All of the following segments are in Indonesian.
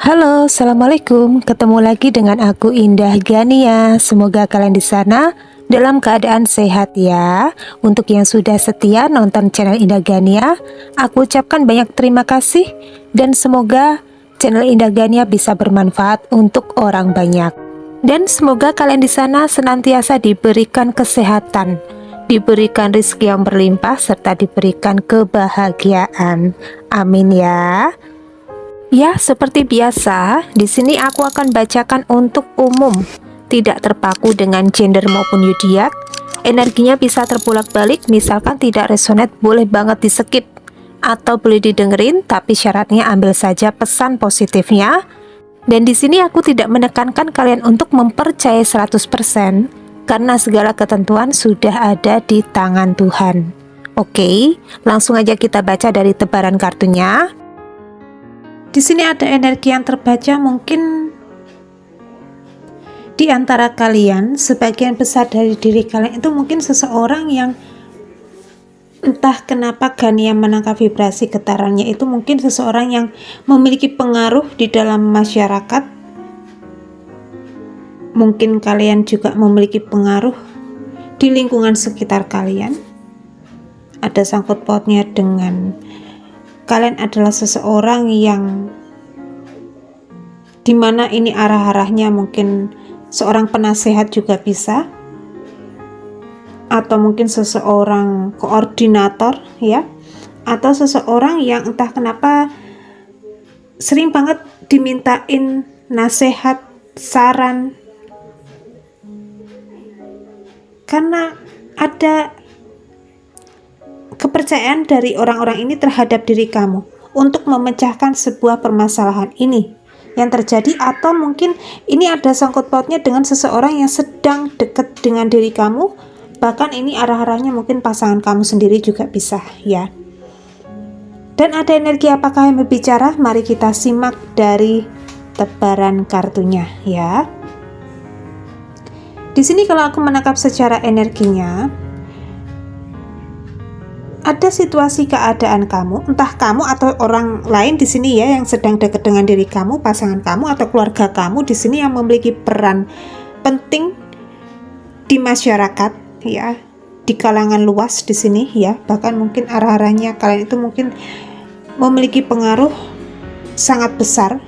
Halo, assalamualaikum. Ketemu lagi dengan aku Indah Gania. Semoga kalian di sana dalam keadaan sehat ya. Untuk yang sudah setia nonton channel Indah Gania, aku ucapkan banyak terima kasih dan semoga channel Indah Gania bisa bermanfaat untuk orang banyak. Dan semoga kalian di sana senantiasa diberikan kesehatan, diberikan rezeki yang berlimpah serta diberikan kebahagiaan. Amin ya. Ya, seperti biasa, di sini aku akan bacakan untuk umum, tidak terpaku dengan gender maupun zodiak. Energinya bisa terbolak-balik, misalkan tidak resonate boleh banget di skip atau boleh didengerin, tapi syaratnya ambil saja pesan positifnya. Dan di sini aku tidak menekankan kalian untuk mempercayai 100% karena segala ketentuan sudah ada di tangan Tuhan. Oke, langsung aja kita baca dari tebaran kartunya. Di sini ada energi yang terbaca, mungkin di antara kalian, sebagian besar dari diri kalian itu mungkin seseorang yang entah kenapa Gania menangkap vibrasi getarannya itu mungkin seseorang yang memiliki pengaruh di dalam masyarakat. Mungkin kalian juga memiliki pengaruh di lingkungan sekitar kalian. Ada sangkut pautnya dengan kalian adalah seseorang yang dimana ini arah-arahnya mungkin seorang penasehat juga bisa, atau mungkin seseorang koordinator ya, atau seseorang yang entah kenapa sering banget dimintain nasihat, saran, karena ada kepercayaan dari orang-orang ini terhadap diri kamu untuk memecahkan sebuah permasalahan ini yang terjadi, atau mungkin ini ada sangkut pautnya dengan seseorang yang sedang dekat dengan diri kamu, bahkan ini arah-arahnya mungkin pasangan kamu sendiri juga bisa ya. Dan ada energi apakah yang berbicara? Mari kita simak dari tebaran kartunya ya. Di sini kalau aku menangkap secara energinya, ada situasi keadaan kamu, entah kamu atau orang lain di sini ya yang sedang dekat dengan diri kamu, pasangan kamu atau keluarga kamu di sini yang memiliki peran penting di masyarakat ya, di kalangan luas di sini ya, bahkan mungkin arah-arahnya kalian itu mungkin memiliki pengaruh sangat besar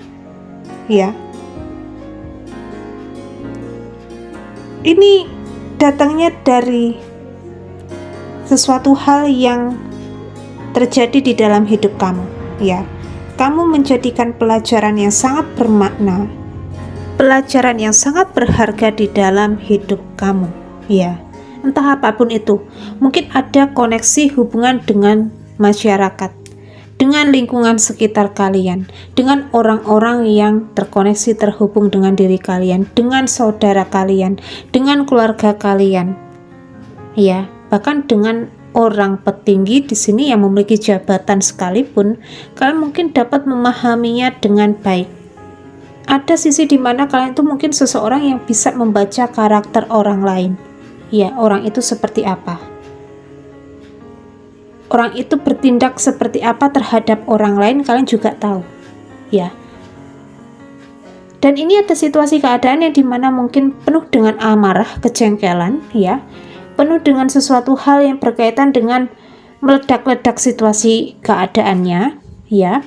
ya. Ini datangnya dari sesuatu hal yang terjadi di dalam hidup kamu ya. Kamu menjadikan pelajaran yang sangat bermakna, pelajaran yang sangat berharga di dalam hidup kamu ya. Entah apapun itu, mungkin ada koneksi hubungan dengan masyarakat, dengan lingkungan sekitar kalian, dengan orang-orang yang terkoneksi terhubung dengan diri kalian, dengan saudara kalian, dengan keluarga kalian ya. Bahkan dengan orang petinggi di sini yang memiliki jabatan sekalipun, kalian mungkin dapat memahaminya dengan baik. Ada sisi di mana kalian itu mungkin seseorang yang bisa membaca karakter orang lain. Ya, orang itu seperti apa? Orang itu bertindak seperti apa terhadap orang lain, kalian juga tahu. Ya. Dan ini ada situasi keadaan yang dimana mungkin penuh dengan amarah, kejengkelan, ya. Penuh dengan sesuatu hal yang berkaitan dengan meledak-ledak situasi keadaannya ya,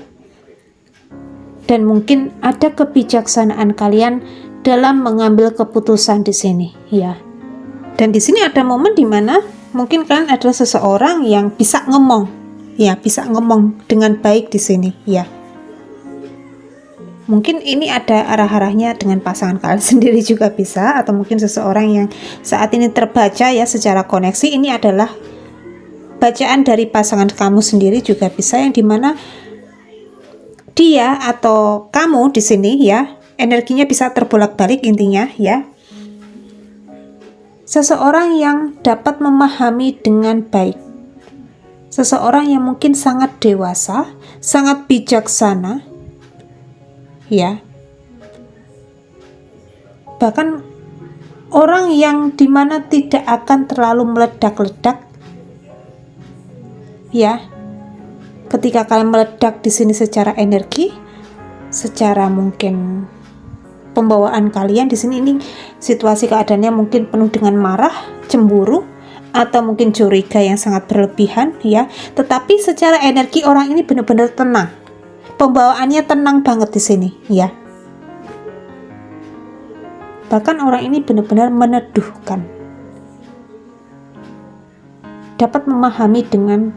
dan mungkin ada kebijaksanaan kalian dalam mengambil keputusan di sini ya. Dan di sini ada momen dimana mungkin kalian adalah seseorang yang bisa ngomong ya, bisa ngomong dengan baik di sini ya. Mungkin ini ada arah-arahnya dengan pasangan kalian sendiri juga bisa, atau mungkin seseorang yang saat ini terbaca ya secara koneksi, ini adalah bacaan dari pasangan kamu sendiri juga bisa, yang dimana dia atau kamu di sini ya, energinya bisa terbolak-balik intinya ya. Seseorang yang dapat memahami dengan baik, seseorang yang mungkin sangat dewasa, sangat bijaksana ya, bahkan orang yang dimana tidak akan terlalu meledak-ledak ya. Ketika kalian meledak di sini secara energi, secara mungkin pembawaan kalian di sini, ini situasi keadaannya mungkin penuh dengan marah, cemburu, atau mungkin curiga yang sangat berlebihan ya. Tetapi secara energi orang ini benar-benar tenang. Pembawaannya tenang banget di sini ya. Bahkan orang ini benar-benar meneduhkan. Dapat memahami dengan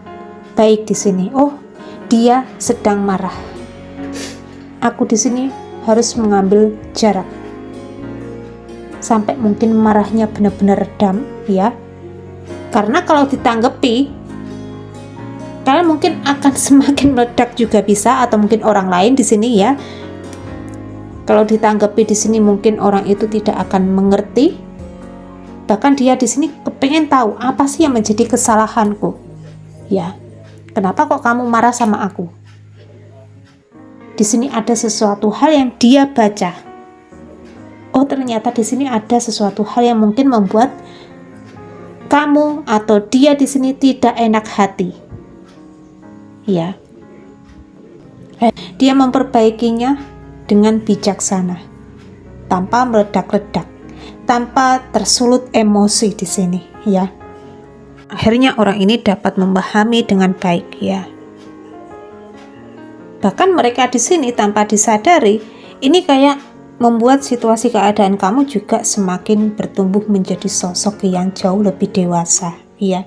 baik di sini. Oh, dia sedang marah. Aku di sini harus mengambil jarak sampai mungkin marahnya benar-benar redam ya. Karena kalau ditanggapi, kalian mungkin akan semakin meledak juga bisa, atau mungkin orang lain di sini ya. Kalau ditanggapi di sini mungkin orang itu tidak akan mengerti. Bahkan dia di sini kepengen tahu apa sih yang menjadi kesalahanku. Ya, kenapa kok kamu marah sama aku? Di sini ada sesuatu hal yang dia baca. Oh, ternyata di sini ada sesuatu hal yang mungkin membuat kamu atau dia di sini tidak enak hati. Ya. Dia memperbaikinya dengan bijaksana, tanpa meledak-ledak, tanpa tersulut emosi di sini, ya. Akhirnya orang ini dapat memahami dengan baik, ya. Bahkan mereka di sini tanpa disadari, ini kayak membuat situasi keadaan kamu juga semakin bertumbuh menjadi sosok yang jauh lebih dewasa, ya.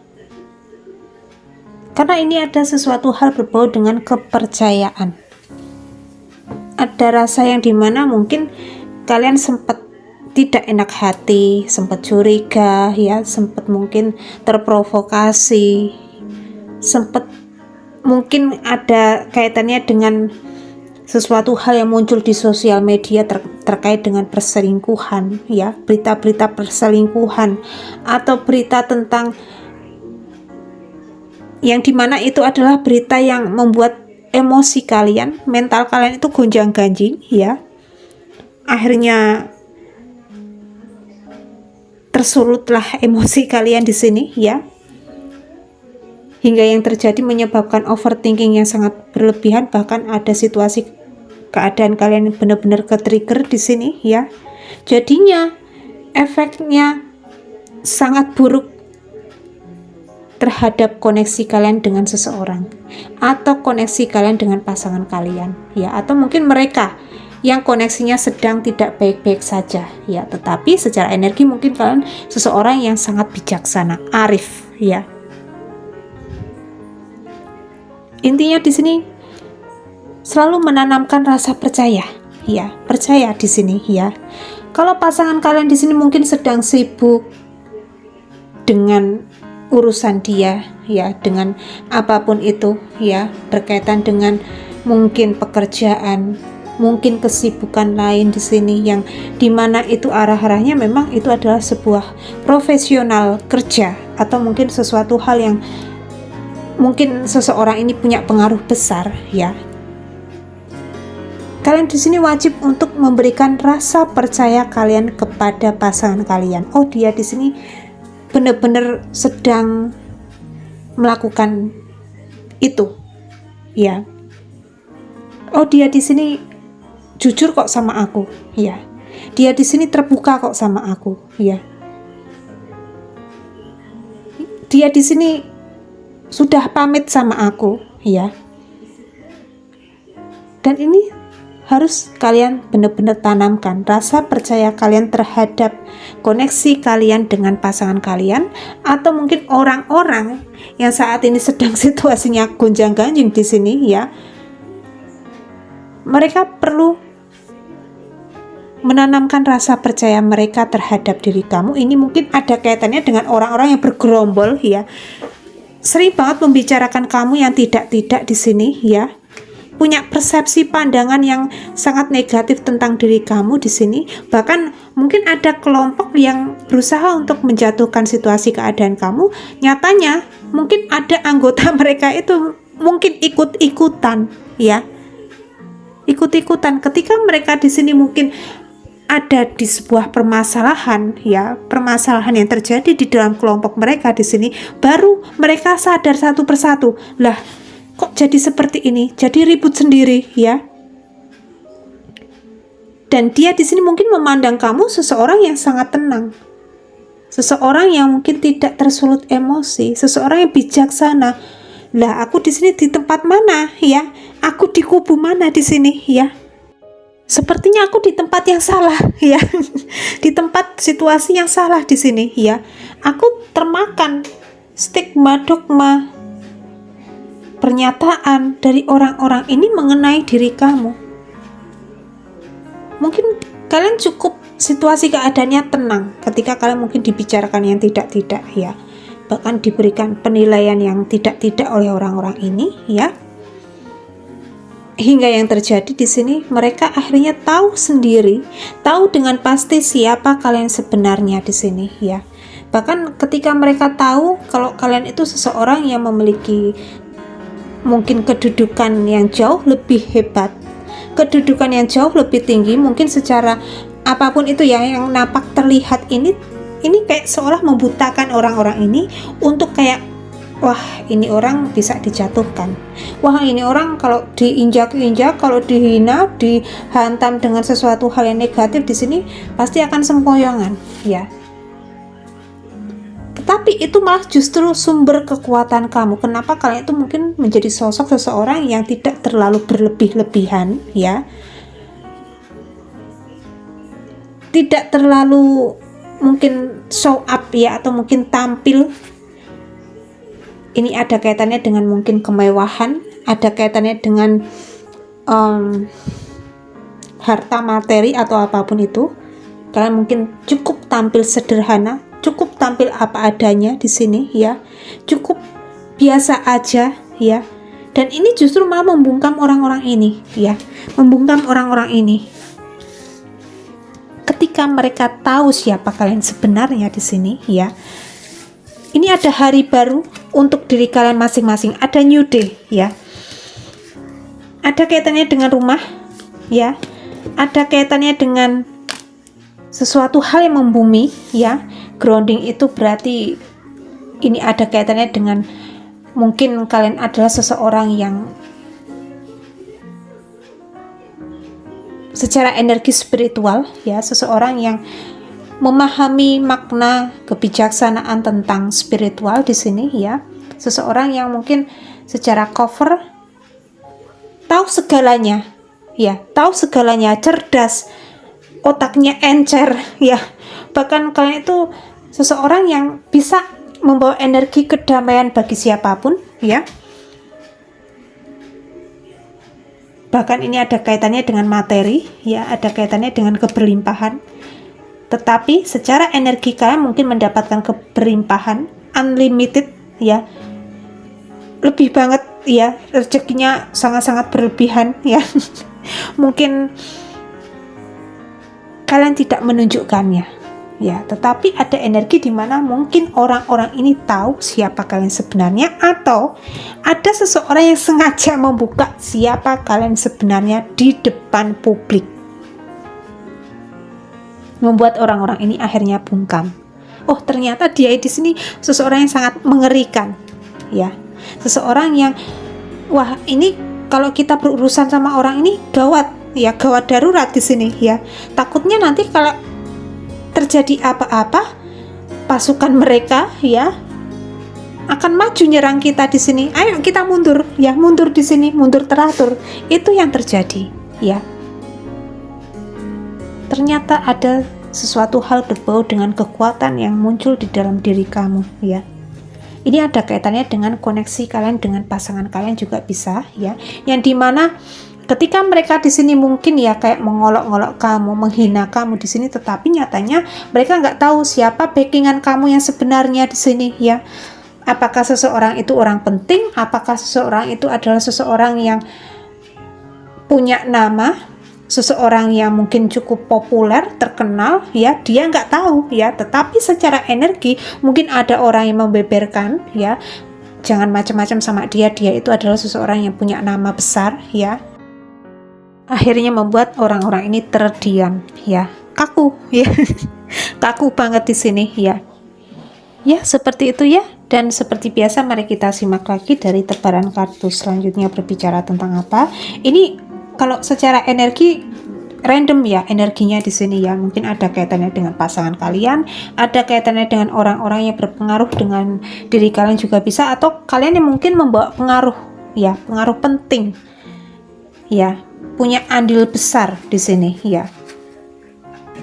Karena ini ada sesuatu hal berbau dengan kepercayaan. Ada rasa yang dimana mungkin kalian sempat tidak enak hati, sempat curiga, ya, sempat mungkin terprovokasi, sempat mungkin ada kaitannya dengan sesuatu hal yang muncul di sosial media terkait dengan perselingkuhan, ya, berita-berita perselingkuhan atau berita tentang yang dimana itu adalah berita yang membuat emosi kalian, mental kalian itu gonjang-ganjing, ya. Akhirnya tersulutlah emosi kalian di sini, ya. Hingga yang terjadi menyebabkan overthinking yang sangat berlebihan, bahkan ada situasi keadaan kalian benar-benar ke-trigger di sini, ya. Jadinya efeknya sangat buruk terhadap koneksi kalian dengan seseorang, atau koneksi kalian dengan pasangan kalian, ya, atau mungkin mereka yang koneksinya sedang tidak baik-baik saja, ya, tetapi secara energi mungkin kalian seseorang yang sangat bijaksana, arif, ya. Intinya di sini selalu menanamkan rasa percaya, ya, percaya di sini, ya. Kalau pasangan kalian di sini mungkin sedang sibuk dengan urusan dia, ya, dengan apapun itu, ya, berkaitan dengan mungkin pekerjaan, mungkin kesibukan lain di sini yang dimana itu arah-arahnya memang itu adalah sebuah profesional kerja, atau mungkin sesuatu hal yang mungkin seseorang ini punya pengaruh besar, ya. Kalian di sini wajib untuk memberikan rasa percaya kalian kepada pasangan kalian. Oh, dia di sini benar-benar sedang melakukan itu, ya. Oh, dia di sini jujur kok sama aku, ya. Dia di sini terbuka kok sama aku, ya. Dia di sini sudah pamit sama aku, ya. Dan ini harus kalian benar-benar tanamkan rasa percaya kalian terhadap koneksi kalian dengan pasangan kalian, atau mungkin orang-orang yang saat ini sedang situasinya gonjang-ganjing di sini, ya. Mereka perlu menanamkan rasa percaya mereka terhadap diri kamu. Ini mungkin ada kaitannya dengan orang-orang yang bergerombol, ya. Sering banget membicarakan kamu yang tidak-tidak di sini, ya. Punya persepsi pandangan yang sangat negatif tentang diri kamu di sini. Bahkan mungkin ada kelompok yang berusaha untuk menjatuhkan situasi keadaan kamu. Nyatanya mungkin ada anggota mereka itu mungkin ikut-ikutan, ya. Ikut-ikutan ketika mereka di sini mungkin ada di sebuah permasalahan, ya, permasalahan yang terjadi di dalam kelompok mereka di sini, baru mereka sadar satu persatu, lah kok jadi seperti ini, jadi ribut sendiri, ya. Dan dia di sini mungkin memandang kamu seseorang yang sangat tenang, seseorang yang mungkin tidak tersulut emosi, seseorang yang bijaksana. Lah, aku di sini di tempat mana ya? Aku di kubu mana di sini ya? Sepertinya aku di tempat yang salah ya. Di tempat situasi yang salah di sini ya. Aku termakan stigma, dogma, pernyataan dari orang-orang ini mengenai diri kamu. Mungkin kalian cukup situasi keadaannya tenang ketika kalian mungkin dibicarakan yang tidak-tidak ya, bahkan diberikan penilaian yang tidak-tidak oleh orang-orang ini ya, hingga yang terjadi di sini mereka akhirnya tahu sendiri, tahu dengan pasti siapa kalian sebenarnya di sini ya. Bahkan ketika mereka tahu kalau kalian itu seseorang yang memiliki mungkin kedudukan yang jauh lebih hebat, kedudukan yang jauh lebih tinggi, mungkin secara apapun itu ya, yang nampak terlihat ini kayak seolah membutakan orang-orang ini untuk kayak, wah ini orang bisa dijatuhkan, wah ini orang kalau diinjak-injak, kalau dihina, dihantam dengan sesuatu hal yang negatif di sini pasti akan sempoyongan ya. Tetapi itu malah justru sumber kekuatan kamu. Kenapa kalian itu mungkin menjadi sosok seseorang yang tidak terlalu berlebih-lebihan ya, tidak terlalu mungkin show up ya, atau mungkin tampil. Ini ada kaitannya dengan mungkin kemewahan, ada kaitannya dengan harta materi atau apapun itu. Kalian mungkin cukup tampil sederhana, cukup tampil apa adanya di sini ya, cukup biasa aja ya. Dan ini justru malah membungkam orang-orang ini ya, membungkam orang-orang ini. Ketika mereka tahu siapa kalian sebenarnya di sini ya, ini ada hari baru untuk diri kalian masing-masing, ada new day ya. Ada kaitannya dengan rumah ya, ada kaitannya dengan sesuatu hal yang membumi ya. Grounding itu berarti ini ada kaitannya dengan mungkin kalian adalah seseorang yang secara energi spiritual ya, seseorang yang memahami makna kebijaksanaan tentang spiritual di sini ya, seseorang yang mungkin secara cover tahu segalanya ya, tahu segalanya, cerdas, otaknya encer ya. Bahkan kalian itu seseorang yang bisa membawa energi kedamaian bagi siapapun ya. Bahkan ini ada kaitannya dengan materi ya, ada kaitannya dengan keberlimpahan. Tetapi secara energi kalian mungkin mendapatkan keberlimpahan unlimited ya, lebih banget ya, rezekinya sangat-sangat berlebihan ya. Mungkin kalian tidak menunjukkannya ya, tetapi ada energi di mana mungkin orang-orang ini tahu siapa kalian sebenarnya, atau ada seseorang yang sengaja membuka siapa kalian sebenarnya di depan publik, membuat orang-orang ini akhirnya bungkam. Oh, ternyata dia di sini seseorang yang sangat mengerikan ya, seseorang yang wah ini kalau kita berurusan sama orang ini gawat ya, gawat darurat di sini ya. Takutnya nanti kalau terjadi apa-apa, pasukan mereka ya akan maju nyerang kita di sini. Ayo kita mundur ya, mundur di sini, mundur teratur. Itu yang terjadi ya. Ternyata ada sesuatu hal berbau dengan kekuatan yang muncul di dalam diri kamu ya. Ini ada kaitannya dengan koneksi kalian dengan pasangan kalian juga bisa ya, yang dimana ketika mereka di sini mungkin ya kayak mengolok-olok kamu, menghina kamu di sini, tetapi nyatanya mereka nggak tahu siapa backingan kamu yang sebenarnya di sini ya. Apakah seseorang itu orang penting? Apakah seseorang itu adalah seseorang yang punya nama, seseorang yang mungkin cukup populer, terkenal ya? Dia nggak tahu ya. Tetapi secara energi mungkin ada orang yang membeberkan ya, jangan macam-macam sama dia. Dia itu adalah seseorang yang punya nama besar ya. Akhirnya membuat orang-orang ini terdiam ya, kaku ya. Kaku banget di sini ya. Ya, seperti itu ya. Dan seperti biasa mari kita simak lagi dari tebaran kartu selanjutnya berbicara tentang apa. Ini kalau secara energi random ya energinya di sini ya. Mungkin ada kaitannya dengan pasangan kalian, ada kaitannya dengan orang-orang yang berpengaruh dengan diri kalian juga bisa, atau kalian yang mungkin membawa pengaruh ya, pengaruh penting ya, punya andil besar di sini ya.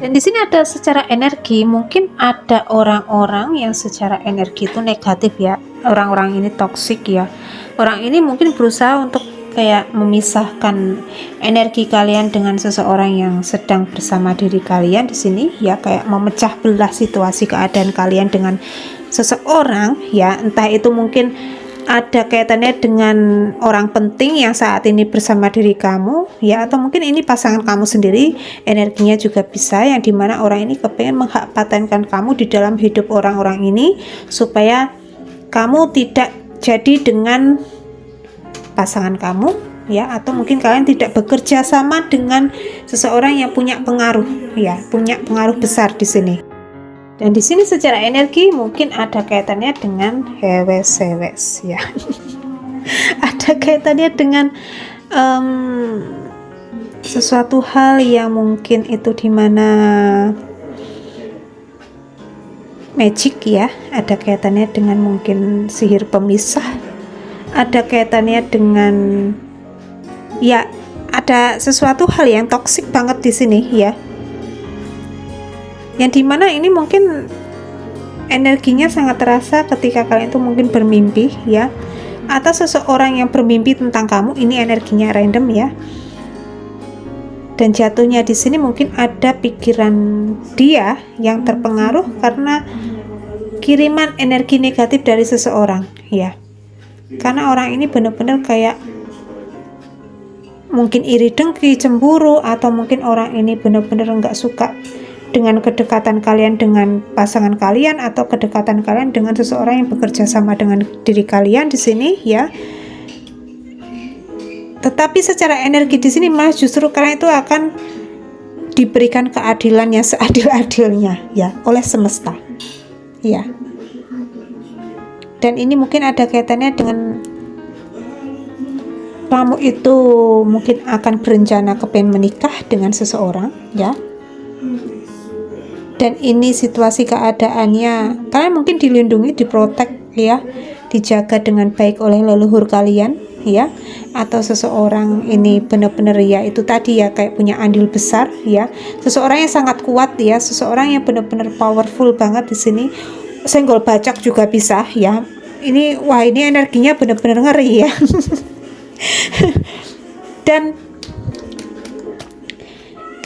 Dan di sini ada secara energi, mungkin ada orang-orang yang secara energi itu negatif ya. Orang-orang ini toksik ya. Orang ini mungkin berusaha untuk kayak memisahkan energi kalian dengan seseorang yang sedang bersama diri kalian di sini ya, kayak memecah belah situasi keadaan kalian dengan seseorang ya. Entah itu mungkin ada kaitannya dengan orang penting yang saat ini bersama diri kamu ya, atau mungkin ini pasangan kamu sendiri, energinya juga bisa, yang dimana orang ini kepengen menghapatenkan kamu di dalam hidup orang-orang ini supaya kamu tidak jadi dengan pasangan kamu ya, atau mungkin kalian tidak bekerja sama dengan seseorang yang punya pengaruh ya, punya pengaruh besar di sini. Dan di sini secara energi mungkin ada kaitannya dengan hewes-hewes ya. Ada kaitannya dengan sesuatu hal yang mungkin itu dimana magic ya. Ada kaitannya dengan mungkin sihir pemisah. Ada kaitannya dengan ya, ada sesuatu hal yang toksik banget di sini ya. Yang dimana ini mungkin energinya sangat terasa ketika kalian itu mungkin bermimpi ya, atau seseorang yang bermimpi tentang kamu, ini energinya random ya. Dan jatuhnya di sini mungkin ada pikiran dia yang terpengaruh karena kiriman energi negatif dari seseorang ya. Karena orang ini benar-benar kayak mungkin iri dengki, cemburu, atau mungkin orang ini benar-benar nggak suka dengan kedekatan kalian dengan pasangan kalian, atau kedekatan kalian dengan seseorang yang bekerja sama dengan diri kalian di sini ya. Tetapi secara energi di sini malah justru kalian itu akan diberikan keadilan yang seadil-adilnya ya oleh semesta ya. Dan ini mungkin ada kaitannya dengan kamu itu mungkin akan berencana kepengen menikah dengan seseorang ya. Dan ini situasi keadaannya kalian mungkin dilindungi, diprotek ya, dijaga dengan baik oleh leluhur kalian ya, atau seseorang ini benar-benar ya itu tadi ya, kayak punya andil besar ya, seseorang yang sangat kuat ya, seseorang yang benar-benar powerful banget di sini. Senggol bacok juga bisa ya. Ini wah, ini energinya benar-benar ngeri ya. Dan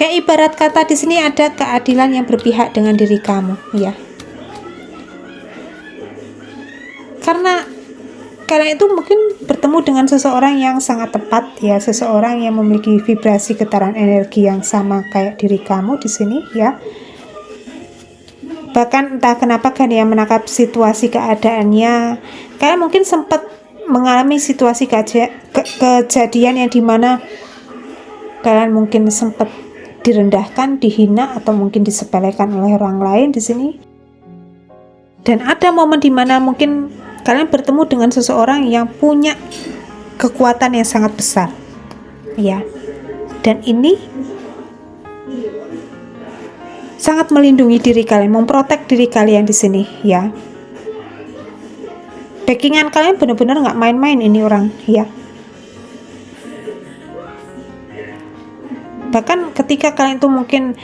kayak ibarat kata di sini ada keadilan yang berpihak dengan diri kamu ya. Karena kalian itu mungkin bertemu dengan seseorang yang sangat tepat ya, seseorang yang memiliki vibrasi getaran energi yang sama kayak diri kamu di sini ya. Bahkan entah kenapa kan ya, menangkap situasi keadaannya, kalian mungkin sempat mengalami situasi kejadian yang dimana kalian mungkin sempat direndahkan, dihina, atau mungkin disepelekan oleh orang lain di sini. Dan ada momen dimana mungkin kalian bertemu dengan seseorang yang punya kekuatan yang sangat besar ya. Dan ini sangat melindungi diri kalian, memprotek diri kalian di sini ya. Backingan kalian benar-benar nggak main-main ini orang ya. Bahkan ketika kalian tuh mungkin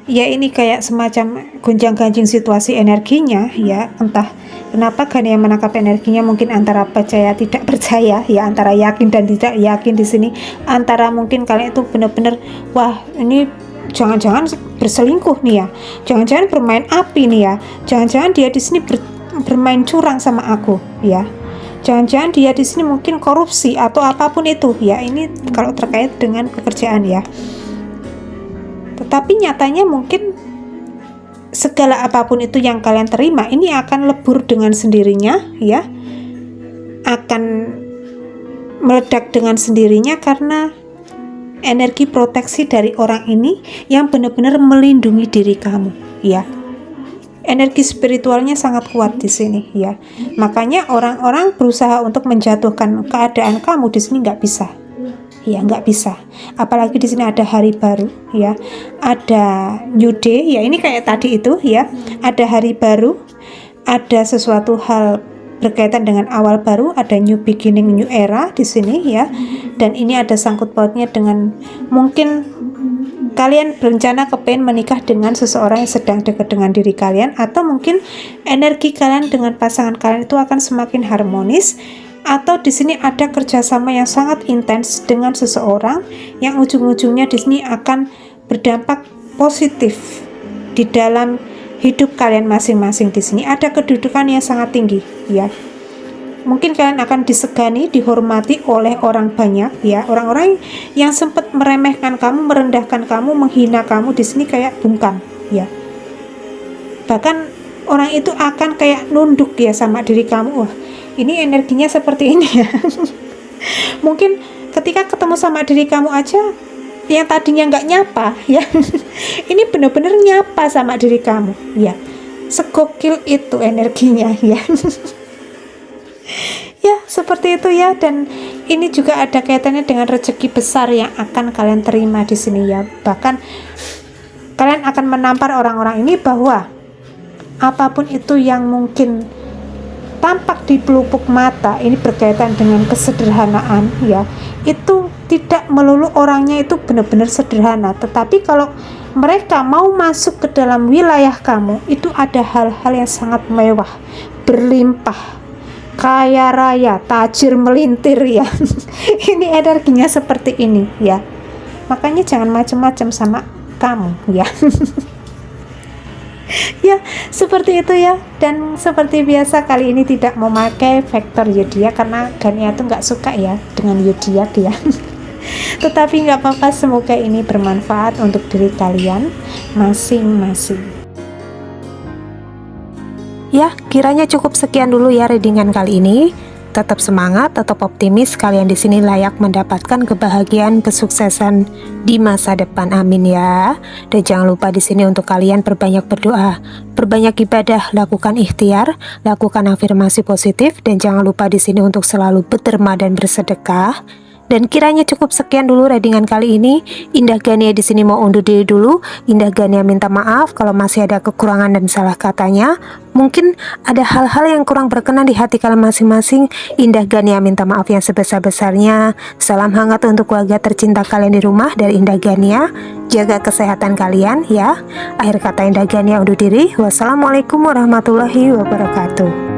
ya ini kayak semacam gonjang-ganjing situasi energinya ya, entah kenapa kan yang menangkap energinya mungkin antara percaya tidak percaya ya, antara yakin dan tidak yakin di sini, antara mungkin kalian itu benar-benar wah ini jangan-jangan berselingkuh nih ya, jangan-jangan bermain api nih ya, jangan-jangan dia di sini bermain curang sama aku ya, jangan-jangan dia di sini mungkin korupsi atau apapun itu ya. Ini kalau terkait dengan pekerjaan ya. Tetapi nyatanya mungkin segala apapun itu yang kalian terima ini akan lebur dengan sendirinya ya, akan meledak dengan sendirinya karena energi proteksi dari orang ini yang benar-benar melindungi diri kamu ya. Energi spiritualnya sangat kuat di sini ya. Makanya orang-orang berusaha untuk menjatuhkan keadaan kamu di sini nggak bisa ya, nggak bisa. Apalagi di sini ada hari baru, ya, ada new day, ya, ini kayak tadi itu, ya, ada hari baru, ada sesuatu hal berkaitan dengan awal baru, ada new beginning, new era di sini, ya, dan ini ada sangkut pautnya dengan mungkin kalian berencana kepengen menikah dengan seseorang yang sedang dekat dengan diri kalian, atau mungkin energi kalian dengan pasangan kalian itu akan semakin harmonis, atau di sini ada kerjasama yang sangat intens dengan seseorang yang ujung-ujungnya di sini akan berdampak positif di dalam hidup kalian masing-masing. Di sini ada kedudukan yang sangat tinggi, ya. Mungkin kalian akan disegani, dihormati oleh orang banyak, ya. Orang-orang yang sempat meremehkan kamu, merendahkan kamu, menghina kamu di sini kayak bungkam, ya. Bahkan orang itu akan kayak nunduk, ya, sama diri kamu. Wah, ini energinya seperti ini, ya. Mungkin ketika ketemu sama diri kamu aja, yang tadinya nggak nyapa, ya, ini benar-benar nyapa sama diri kamu, ya. Segokil itu energinya, ya. Ya, seperti itu, ya. Dan ini juga ada kaitannya dengan rezeki besar yang akan kalian terima di sini, ya. Bahkan kalian akan menampar orang-orang ini bahwa apapun itu yang mungkin tampak di pelupuk mata, ini berkaitan dengan kesederhanaan, ya, itu tidak melulu orangnya itu benar-benar sederhana, tetapi kalau mereka mau masuk ke dalam wilayah kamu, itu ada hal-hal yang sangat mewah, berlimpah, kaya raya, tajir melintir, ya. Ini energinya seperti ini, ya. Makanya jangan macam-macam sama kamu, ya. Ya, seperti itu, ya. Dan seperti biasa kali ini tidak memakai vektor zodiak karena Gania tuh nggak suka, ya, dengan zodiak, ya. Tetapi nggak apa-apa, semoga ini bermanfaat untuk diri kalian masing-masing. Ya, kiranya cukup sekian dulu ya readingan kali ini. Tetap semangat, tetap optimis. Kalian di sini layak mendapatkan kebahagiaan, kesuksesan di masa depan. Amin ya. Dan jangan lupa di sini untuk kalian perbanyak berdoa, perbanyak ibadah, lakukan ikhtiar, lakukan afirmasi positif, dan jangan lupa di sini untuk selalu berderma dan bersedekah. Dan kiranya cukup sekian dulu readingan kali ini. Indah Gania di sini mau undur diri dulu. Indah Gania minta maaf kalau masih ada kekurangan dan salah katanya. Mungkin ada hal-hal yang kurang berkenan di hati kalian masing-masing. Indah Gania minta maaf yang sebesar-besarnya. Salam hangat untuk keluarga tercinta kalian di rumah dari Indah Gania. Jaga kesehatan kalian, ya. Akhir kata Indah Gania undur diri. Wassalamualaikum warahmatullahi wabarakatuh.